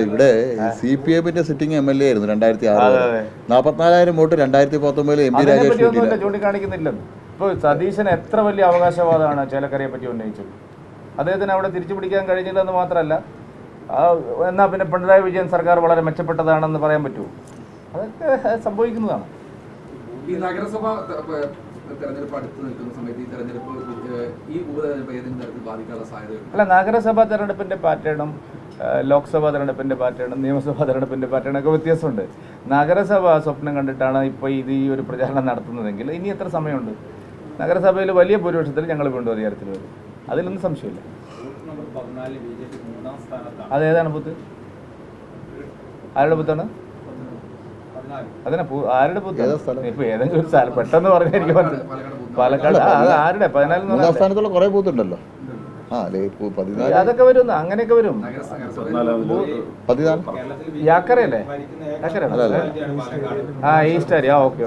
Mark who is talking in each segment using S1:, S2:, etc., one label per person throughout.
S1: ഇവിടെ CPM sitting MLA ആയിരുന്നു 2006. 44,000 vote 2019 MP Rajesh
S2: ചൂണ്ടിക്കാണിക്കുന്നില്ല. ഇപ്പോൾ സതീശന് എത്ര വലിയ അവകാശവാദമാണ് ചേലക്കരയെ പറ്റി ഉന്നയിച്ചത്. അദ്ദേഹത്തിന് അവിടെ തിരിച്ചു പിടിക്കാൻ കഴിഞ്ഞില്ലെന്ന് മാത്രമല്ല, എന്നാൽ പിന്നെ പിണറായി വിജയൻ സർക്കാർ വളരെ മെച്ചപ്പെട്ടതാണെന്ന് പറയാൻ പറ്റുമോ? അതൊക്കെ സംഭവിക്കുന്നതാണ്.
S3: ഈ നഗരസഭ തെരഞ്ഞെടുപ്പ് അടുത്ത് നിൽക്കുന്ന സമയത്ത് ഈ തെരഞ്ഞെടുപ്പ് ഈ ഉപതെരഞ്ഞെടുപ്പ് ഏതെങ്കിലും തരത്തിൽ ബാധിക്കാനുള്ള സാധ്യതയുണ്ട്?
S2: അല്ല, നഗരസഭാ തെരഞ്ഞെടുപ്പിൻ്റെ പാറ്റേണും ലോക്സഭാ തെരഞ്ഞെടുപ്പിൻ്റെ പാറ്റേണും നിയമസഭാ തെരഞ്ഞെടുപ്പിൻ്റെ പാറ്റേണൊക്കെ വ്യത്യാസമുണ്ട്. നഗരസഭ സ്വപ്നം കണ്ടിട്ടാണ് ഇപ്പോൾ ഈ ഒരു പ്രചാരണം നടത്തുന്നതെങ്കിൽ ഇനി എത്ര സമയമുണ്ട്? നഗരസഭയിൽ വലിയ ഭൂരിപക്ഷത്തിൽ ഞങ്ങൾ വീണ്ടും അധികാരത്തിൽ വരും, അതിലൊന്നും സംശയമില്ല. അതേതാണ് ബൂത്ത്? ആരുടെ ബൂത്താണ്? അതിനെ ആരുടെ ബൂത്ത്? ഇപ്പൊ ഏതെങ്കിലും ഒരു സ്ഥലം പെട്ടെന്ന് പറഞ്ഞായിരിക്കും. പാലക്കാട്. അത് ആരുടെ? 14
S1: കുറെ ബൂത്ത് ഉണ്ടല്ലോ.
S2: അതൊക്കെ വരും, അങ്ങനെയൊക്കെ വരും. യാക്കരയല്ലേ? ഈസ്റ്റർ. ഓക്കെ.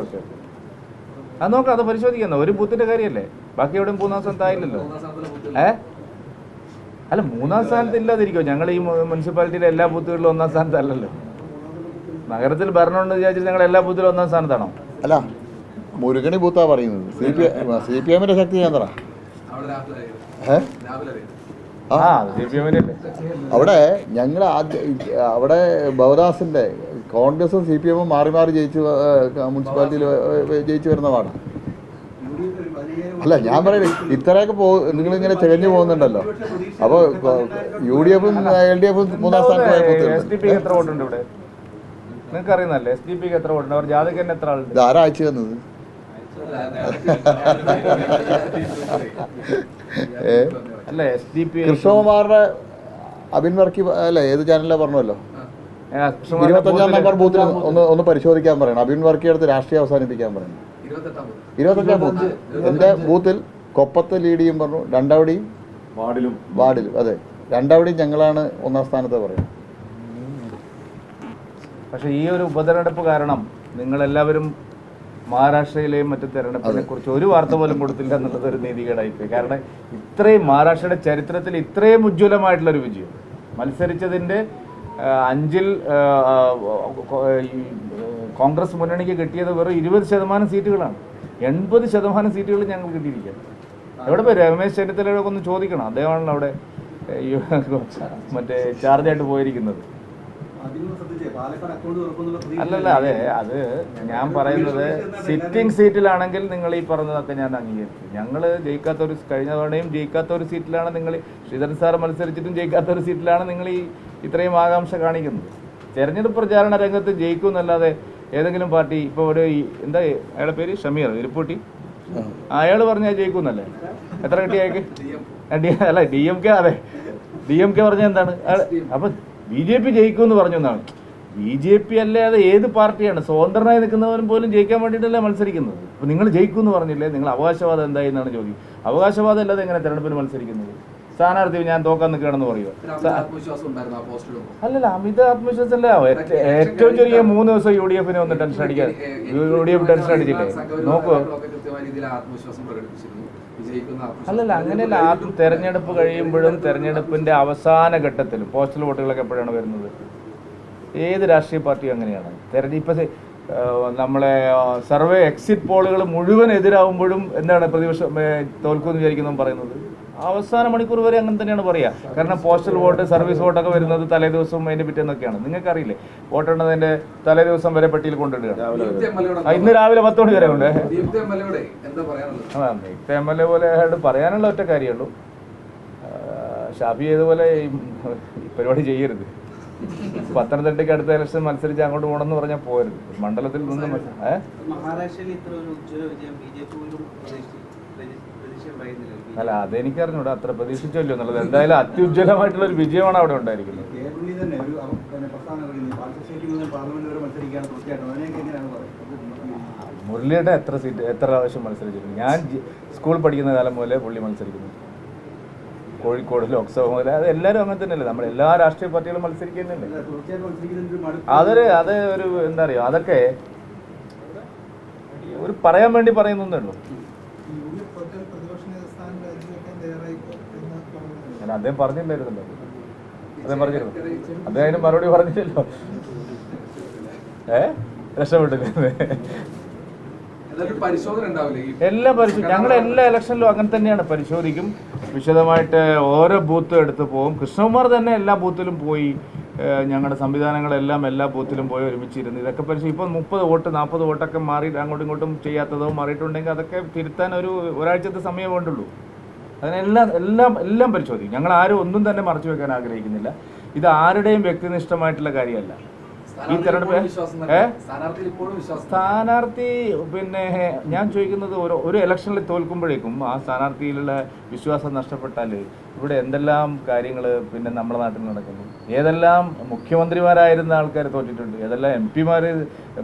S2: അത് നോക്കാം, അത് പരിശോധിക്കുന്ന ഒരു ബൂത്തിന്റെ കാര്യമല്ലേ. ബാക്കി എവിടെയും 3-ാം സ്ഥാനത്തായില്ലല്ലോ. അല്ല, 3-ാം സ്ഥാനത്ത് ഇല്ലാതിരിക്കുമോ? ഞങ്ങൾ ഈ മുനിസിപ്പാലിറ്റിയിലെ എല്ലാ ബൂത്തുകളിലും 1-ാം സ്ഥാനത്തല്ലല്ലോ. നഗരത്തിൽ ഭരണമുണ്ടെന്ന് വിചാരിച്ചിട്ട് ഞങ്ങൾ എല്ലാ ബൂത്തിലും 1-ാം സ്ഥാനത്താണോ?
S1: അല്ല, മുരുകണി ബൂത്താ പറയുന്നത്. CPM ശക്തി കേന്ദ്ര അവിടെ ഞങ്ങൾ അവിടെ ഭവദാസിന്റെ കോൺഗ്രസും CPM മാറി മാറി മുനിസിപ്പാലിറ്റിയിൽ ജയിച്ചു വരുന്ന വാർഡ്. അല്ല, ഞാൻ പറയുന്നത് ഇത്രയൊക്കെ നിങ്ങളിങ്ങനെ തികഞ്ഞു പോകുന്നുണ്ടല്ലോ. അപ്പോൾ UDF LDF 3-ാം സ്ഥാനത്ത്.
S2: SDP എത്ര വോട്ടുണ്ട് ഇവിടെ? നിങ്ങൾക്ക് അറിയുന്നല്ലേ SDP എത്ര വോട്ടുണ്ട്? അവർ ജാതകന് എത്ര ആളുണ്ട്?
S1: ഇത് ആരാ അയച്ചു തന്നത്?
S2: അല്ല, SDP
S1: കൃഷ്ണകുമാറിന്റെ അബിൻ വർക്കി അല്ലേ, ഏത് ചാനലിലാണ് പറഞ്ഞല്ലോ. 25-ാം നമ്പർ ബൂത്തിൽ ഒന്ന് പരിശോധിക്കാൻ പറയണം. അബിൻ വർക്കിയുടെ അടുത്ത് രാഷ്ട്രീയം അവസാനിപ്പിക്കാൻ പറയണം. 28-ാം ബൂത്ത് എൻ്റെ ബൂത്തിൽ കൊപ്പത്ത് ലീഡ് ചെയ്യും പറഞ്ഞു. രണ്ടവിടെയും വാർഡിലും അതെ, രണ്ടവിടെയും ഞങ്ങളാണ് 1-ാം സ്ഥാനത്ത് പറയുന്നത്.
S2: പക്ഷേ ഈ ഒരു ഉപതെരഞ്ഞെടുപ്പ് കാരണം നിങ്ങളെല്ലാവരും മഹാരാഷ്ട്രയിലെയും മറ്റു തെരഞ്ഞെടുപ്പിനെ കുറിച്ച് ഒരു വാർത്ത പോലും കൊടുത്തില്ല എന്നുള്ളത് ഒരു നീതികേടായിപ്പോയി. കാരണം ഇത്രയും മഹാരാഷ്ട്രയുടെ ചരിത്രത്തിൽ ഇത്രയും ഉജ്ജ്വലമായിട്ടുള്ളൊരു വിജയം, മത്സരിച്ചതിൻ്റെ 5-ൽ കോൺഗ്രസ് മുന്നണിക്ക് കിട്ടിയത് വെറും 20% സീറ്റുകളാണ്. 80% സീറ്റുകൾ ഞങ്ങൾ കിട്ടിയിരിക്കുകയാണ്. എവിടെ പോയി? രമേശ് ചെന്നിത്തലയോടൊക്കെ ഒന്ന് ചോദിക്കണം. അദ്ദേഹമാണല്ലോ അവിടെ മറ്റേ ചാർജായിട്ട് പോയിരിക്കുന്നത്. അല്ലല്ല, അതെ, അത് ഞാൻ പറയുന്നത് സിറ്റിംഗ് സീറ്റിലാണെങ്കിൽ നിങ്ങൾ ഈ പറഞ്ഞതൊക്കെ ഞാൻ അംഗീകരിച്ചു. ഞങ്ങൾ ജയിക്കാത്തൊരു കഴിഞ്ഞ തവണയും ജയിക്കാത്തൊരു സീറ്റിലാണ് നിങ്ങൾ, ശ്രീധരൻ സാർ മത്സരിച്ചിട്ടും ജയിക്കാത്തൊരു സീറ്റിലാണ് നിങ്ങൾ ഇത്രയും ആകാംക്ഷ കാണിക്കുന്നത്. തെരഞ്ഞെടുപ്പ് പ്രചാരണ രംഗത്ത് ജയിക്കും എന്നല്ലാതെ ഏതെങ്കിലും പാർട്ടി ഇപ്പോൾ ഒരു എന്താ അയാളുടെ പേര് ഷമീർ ഇരിപ്പൂട്ടി, അയാൾ പറഞ്ഞാൽ ജയിക്കുമെന്നല്ലേ? എത്ര കിട്ടി അയാൾക്ക്? അല്ല, DMK. അതെ, DMK പറഞ്ഞാൽ എന്താണ്? അപ്പം BJP ജയിക്കുമെന്ന് പറഞ്ഞു എന്നാണ്. BJP അല്ലാതെ ഏത് പാർട്ടിയാണ്? സ്വതന്ത്രനായി നിൽക്കുന്നവരും പോലും ജയിക്കാൻ വേണ്ടിയിട്ടല്ലേ മത്സരിക്കുന്നത്. അപ്പോൾ നിങ്ങൾ ജയിക്കുമെന്ന് പറഞ്ഞില്ലേ? നിങ്ങൾ അവകാശവാദം എന്തായി എന്നാണ് ചോദ്യം. അവകാശവാദം അല്ലാതെ എങ്ങനെ തെരഞ്ഞെടുപ്പിന് മത്സരിക്കുന്നത്? സ്ഥാനാർത്ഥി ഞാൻ തോക്കാൻ നിൽക്കുകയാണെന്ന് പറയുക. അല്ലല്ല, അമിത ആത്മവിശ്വാസമല്ല. ഏറ്റവും ചെറിയ 3 ദിവസം UDF ഒന്ന് ടെൻഷൻ അടിക്കാൻ UDF ടെൻഷൻ അടിച്ചില്ലേ? നോക്കൂ. അല്ലല്ല, അങ്ങനെയല്ല. തെരഞ്ഞെടുപ്പ് കഴിയുമ്പോഴും തെരഞ്ഞെടുപ്പിന്റെ അവസാന ഘട്ടത്തിലും പോസ്റ്റൽ വോട്ടുകളൊക്കെ എപ്പോഴാണ് വരുന്നത്? ഏത് രാഷ്ട്രീയ പാർട്ടിയും അങ്ങനെയാണ്. ഇപ്പം നമ്മളെ സർവേ എക്സിറ്റ് പോളുകൾ മുഴുവൻ എതിരാകുമ്പോഴും എന്താണ് പ്രതിപക്ഷം തോൽക്കുമെന്ന് വിചാരിക്കുന്നു പറയുന്നത്? അവസാന മണിക്കൂർ വരെ അങ്ങനെ തന്നെയാണ് പറയുക. കാരണം പോസ്റ്റൽ വോട്ട്, സർവീസ് വോട്ടൊക്കെ വരുന്നത് തലേ ദിവസവും അതിൻ്റെ പിറ്റേന്നൊക്കെയാണ്. നിങ്ങൾക്കറിയില്ലേ? വോട്ടെണ്ണതിൻ്റെ തലേ ദിവസം വരെ പെട്ടിയിൽ കൊണ്ടിടുകയാണ്. ഇന്ന് രാവിലെ 10 മണി വരെ ഉണ്ട്. MLA പോലെ അയാളുടെ പറയാനുള്ള ഒറ്റ കാര്യമുള്ളൂ, ഷാഫി ചെയ്തപോലെ ഈ പരിപാടി ചെയ്യരുത്. പത്തനംതിട്ടയ്ക്ക് അടുത്ത ഇലക്ഷൻ മത്സരിച്ച് അങ്ങോട്ട് പോകണമെന്ന് പറഞ്ഞാൽ പോരുത്. മണ്ഡലത്തിൽ നിന്ന് അല്ല, അതെനിക്കറിഞ്ഞൂടാ, അത്ര പ്രതീക്ഷിച്ചല്ലോ എന്നുള്ളത്. എന്തായാലും അത്യുജ്വലമായിട്ടുള്ള ഒരു വിജയമാണ് അവിടെ ഉണ്ടായിരിക്കുന്നത്. മുരളിയുടെ എത്ര പ്രാവശ്യം മത്സരിച്ചിട്ടുണ്ട്? ഞാൻ സ്കൂൾ പഠിക്കുന്ന കാലം മുതലേ പുള്ളി മത്സരിക്കുന്നു. കോഴിക്കോട് ലോക്സഭ മുതൽ അത് എല്ലാവരും അങ്ങനെ തന്നെയല്ലേ. നമ്മൾ എല്ലാ രാഷ്ട്രീയ പാർട്ടികളും മത്സരിക്കുന്നല്ലേ. അത് ഒരു എന്താ പറയുക, അതൊക്കെ ഒരു പറയാൻ വേണ്ടി പറയുന്നേ ഉള്ളൂ. അദ്ദേഹം പറഞ്ഞില്ലായിരുന്നല്ലോ. അദ്ദേഹം പറഞ്ഞിരുന്നു. അദ്ദേഹം അതിന് മറുപടി പറഞ്ഞില്ലല്ലോ. രക്ഷപ്പെട്ടില്ലേ? എല്ലാ ഞങ്ങൾ എല്ലാ ഇലക്ഷനിലും അങ്ങനെ തന്നെയാണ്, പരിശോധിക്കും. വിശദമായിട്ട് ഓരോ ബൂത്തും എടുത്ത് പോകും. കൃഷ്ണകുമാർ തന്നെ എല്ലാ ബൂത്തിലും പോയി, ഞങ്ങളുടെ സംവിധാനങ്ങളെല്ലാം എല്ലാ ബൂത്തിലും പോയി ഒരുമിച്ചിരുന്നു. ഇതൊക്കെ പരിശോധിക്കും. ഇപ്പോൾ 30 വോട്ട് 40 വോട്ടൊക്കെ മാറി അങ്ങോട്ടും ഇങ്ങോട്ടും ചെയ്യാത്തതോ മാറിയിട്ടുണ്ടെങ്കിൽ അതൊക്കെ തിരുത്താൻ ഒരാഴ്ചത്തെ സമയം വേണ്ടുള്ളൂ. അതിനെല്ലാം പരിശോധിക്കും. ഞങ്ങൾ ആരും ഒന്നും തന്നെ മറച്ചു വെക്കാൻ ആഗ്രഹിക്കുന്നില്ല. ഇത് ആരുടെയും വ്യക്തിനിഷ്ഠമായിട്ടുള്ള കാര്യമല്ല. ഈ തെരഞ്ഞെടുപ്പ് സ്ഥാനാർത്ഥി പിന്നെ ഞാൻ ചോദിക്കുന്നത്, ഒരു ഇലക്ഷനിൽ തോൽക്കുമ്പോഴേക്കും ആ സ്ഥാനാർത്ഥിയിലുള്ള വിശ്വാസം നഷ്ടപ്പെട്ടാൽ ഇവിടെ എന്തെല്ലാം കാര്യങ്ങൾ പിന്നെ നമ്മുടെ നാട്ടിൽ നടക്കുന്നു. ഏതെല്ലാം മുഖ്യമന്ത്രിമാരായിരുന്ന ആൾക്കാർ തോറ്റിട്ടുണ്ട്, ഏതെല്ലാം MP-മാർ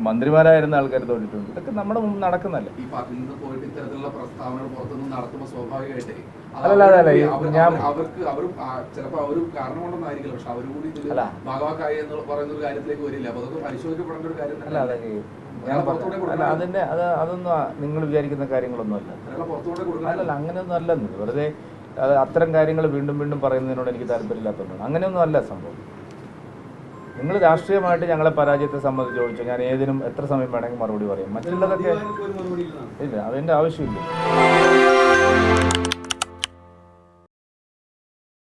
S2: മന്ത്രിമാരായിരുന്ന ആൾക്കാർ തോറ്റിട്ടുണ്ട്. ഇതൊക്കെ നമ്മുടെ മുമ്പ് നടക്കുന്നതല്ലേ. അതൊന്നും നിങ്ങൾ വിചാരിക്കുന്ന കാര്യങ്ങളൊന്നുമല്ല. അല്ലല്ല, അങ്ങനെയൊന്നും അല്ലെന്ന്. വെറുതെ അത്തരം കാര്യങ്ങൾ വീണ്ടും വീണ്ടും പറയുന്നതിനോട് എനിക്ക് താല്പര്യമില്ലാത്തതുകൊണ്ടാണ്. അങ്ങനെയൊന്നും അല്ല സംഭവം. നിങ്ങൾ രാഷ്ട്രീയമായിട്ട് ഞങ്ങളെ പരാജയത്തെ സംബന്ധിച്ച് ചോദിച്ചാൽ ഞാൻ ഏതിനും എത്ര സമയം വേണമെങ്കിൽ മറുപടി പറയും. മറ്റുള്ളതൊക്കെ ഇല്ല, അതിൻ്റെ ആവശ്യമില്ല.